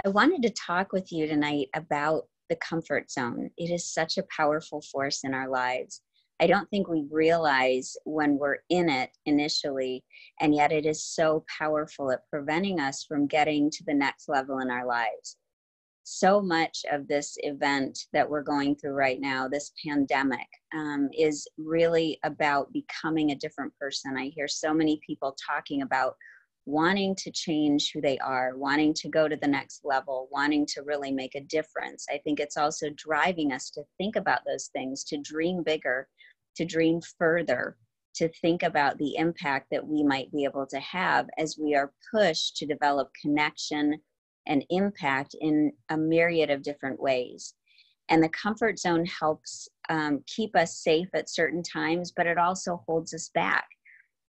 I wanted to talk with you tonight about the comfort zone. It is such a powerful force in our lives. I don't think we realize when we're in it initially, and yet it is so powerful at preventing us from getting to the next level in our lives. So much of this event that we're going through right now, this pandemic, is really about becoming a different person. I hear so many people talking about wanting to change who they are, wanting to go to the next level, wanting to really make a difference. I think it's also driving us to think about those things, to dream bigger, to dream further, to think about the impact that we might be able to have as we are pushed to develop connection and impact in a myriad of different ways. And the comfort zone helps keep us safe at certain times, but it also holds us back.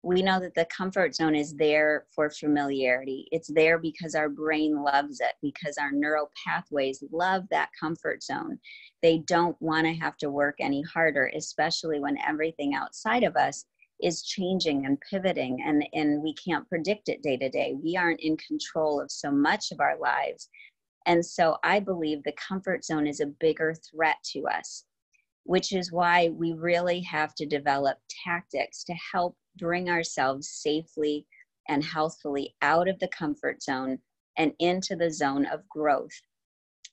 We know that the comfort zone is there for familiarity. It's there because our brain loves it, because our neural pathways love that comfort zone. They don't want to have to work any harder, especially when everything outside of us is changing and pivoting, and we can't predict it day to day. We aren't in control of so much of our lives. And so I believe the comfort zone is a bigger threat to us, which is why we really have to develop tactics to help bring ourselves safely and healthfully out of the comfort zone and into the zone of growth.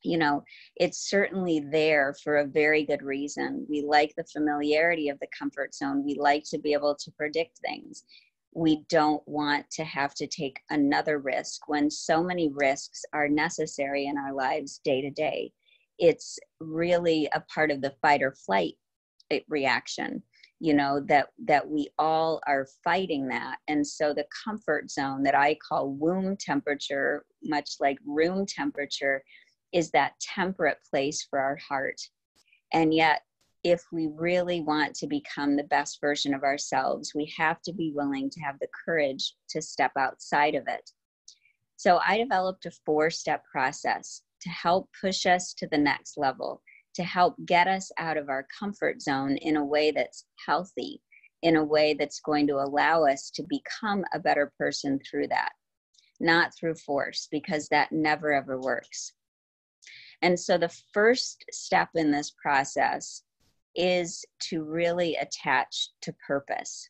You know, it's certainly there for a very good reason. We like the familiarity of the comfort zone. We like to be able to predict things. We don't want to have to take another risk when so many risks are necessary in our lives day to day. It's really a part of the fight or flight reaction, that we all are fighting that. And so the comfort zone that I call womb temperature, much like room temperature, is that temperate place for our heart. And yet, if we really want to become the best version of ourselves, we have to be willing to have the courage to step outside of it. So I developed a 4-step process to help push us to the next level, to help get us out of our comfort zone in a way that's healthy, in a way that's going to allow us to become a better person through that, not through force, because that never ever works. And so the first step in this process is to really attach to purpose.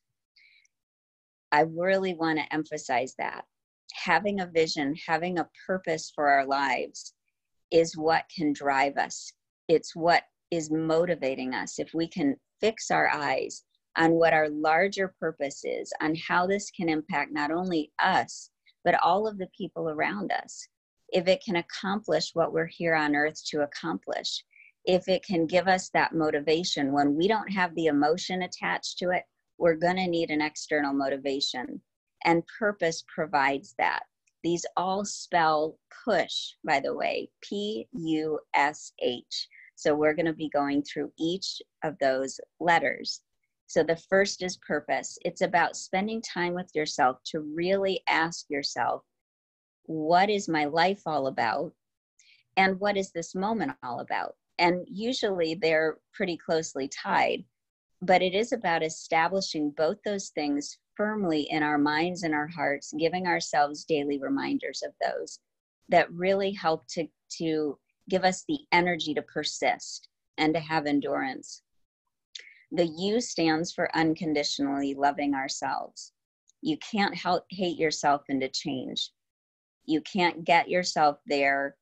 I really want to emphasize that. Having a vision, having a purpose for our lives is what can drive us. It's what is motivating us. If we can fix our eyes on what our larger purpose is, on how this can impact not only us, but all of the people around us. If it can accomplish what we're here on earth to accomplish, if it can give us that motivation when we don't have the emotion attached to it, we're going to need an external motivation. And purpose provides that. These all spell push, by the way, Push. So we're going to be going through each of those letters. So the first is purpose. It's about spending time with yourself to really ask yourself, what is my life all about? And what is this moment all about? And usually they're pretty closely tied, but it is about establishing both those things firmly in our minds and our hearts, giving ourselves daily reminders of those that really help to give us the energy to persist and to have endurance. The U stands for unconditionally loving ourselves. You can't hate yourself into change. You can't get yourself there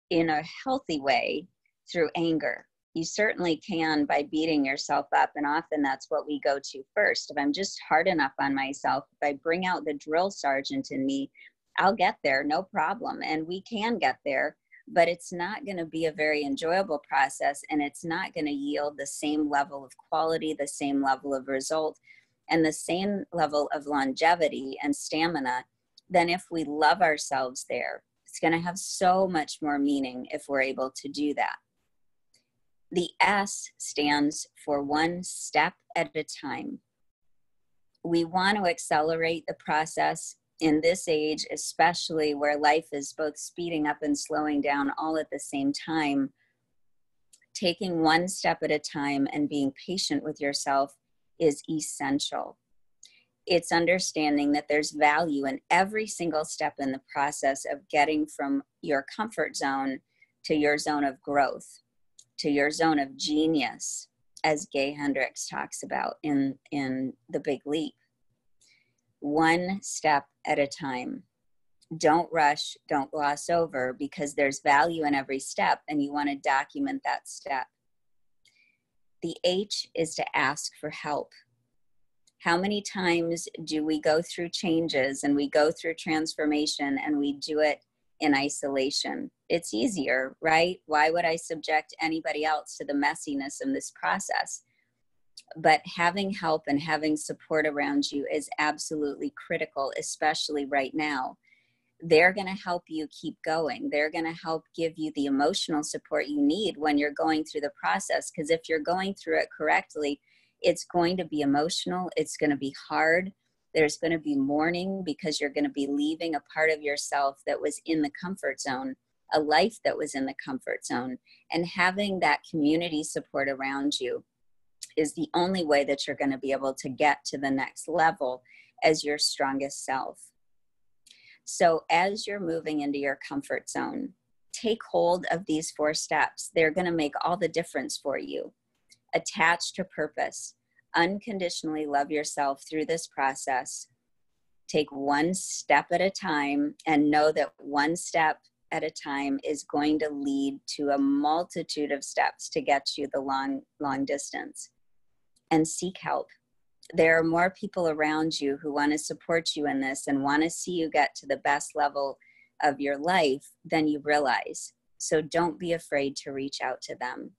in a healthy way through anger. You certainly can by beating yourself up, and often that's what we go to first. If I'm just hard enough on myself, if I bring out the drill sergeant in me, I'll get there, no problem. And we can get there, but it's not going to be a very enjoyable process, and it's not going to yield the same level of quality, the same level of result, and the same level of longevity and stamina than if we love ourselves there. It's going to have so much more meaning if we're able to do that. The S stands for one step at a time. We want to accelerate the process in this age, especially where life is both speeding up and slowing down all at the same time. Taking one step at a time and being patient with yourself is essential. It's understanding that there's value in every single step in the process of getting from your comfort zone to your zone of growth, to your zone of genius, as Gay Hendricks talks about in The Big Leap. One step at a time. Don't rush, don't gloss over, because there's value in every step and you want to document that step. The H is to ask for help. How many times do we go through changes and we go through transformation and we do it in isolation? It's easier, right? Why would I subject anybody else to the messiness of this process? But having help and having support around you is absolutely critical, especially right now. They're going to help you keep going. They're going to help give you the emotional support you need when you're going through the process. Because if you're going through it correctly, it's going to be emotional. It's going to be hard. There's going to be mourning because you're going to be leaving a part of yourself that was in the comfort zone, a life that was in the comfort zone. And having that community support around you is the only way that you're going to be able to get to the next level as your strongest self. So as you're moving into your comfort zone, take hold of these 4 steps. They're going to make all the difference for you. Attach to purpose. Unconditionally love yourself through this process. Take one step at a time and know that one step at a time is going to lead to a multitude of steps to get you the long distance. And seek help. There are more people around you who want to support you in this and want to see you get to the best level of your life than you realize. So don't be afraid to reach out to them.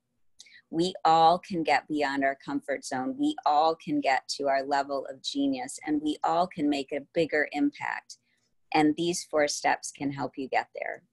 We all can get beyond our comfort zone. We all can get to our level of genius, and we all can make a bigger impact. And these 4 steps can help you get there.